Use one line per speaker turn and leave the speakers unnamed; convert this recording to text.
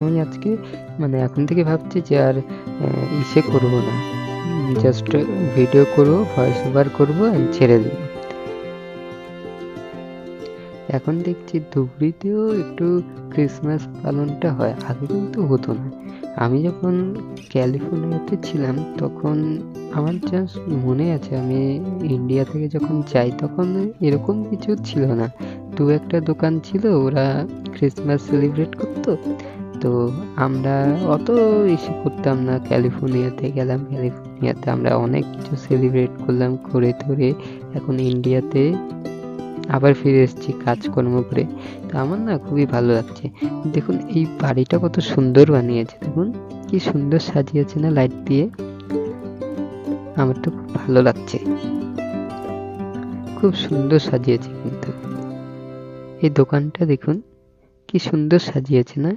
আমি আজকে এখন থেকে ভাবছি যে আর ইসে করবো না, জাস্ট ভিডিও করবো, ভয়েস ওভার করবো and ছেড়ে দেবো। এখন দেখছি ধুবড়িতেও একটু ক্রিসমাস পালনটা হয়, আগে কিন্তু হতো না। আমি যখন ক্যালিফোর্নিয়াতে ছিলাম তখন আমার জাস্ট মনে আছে, আমি ইন্ডিয়া থেকে যখন যাই তখন এরকম কিছু ছিল না। দু একটা দোকান ছিল, ওরা ক্রিসমাস সেলিব্রেট করতো, তো আমরা অত ইস্যু করতাম না। ক্যালিফোর্নিয়াতে গেলাম, ক্যালিফোর্নিয়াতে আমরা অনেক কিছু সেলিব্রেট করলাম ঘুরে টুরে। এখন ইন্ডিয়াতে আবার ফিরে এসেছি কাজকর্ম করে, তো আমার না খুবই ভালো লাগছে। দেখুন এই বাড়িটা কত সুন্দর বানিয়েছে, দেখুন কি সুন্দর সাজিয়েছে না লাইট দিয়ে। আমার তো খুব ভালো লাগছে, খুব সুন্দর সাজিয়েছে। কিন্তু এই দোকানটা দেখুন কি সুন্দর সাজিয়েছে না।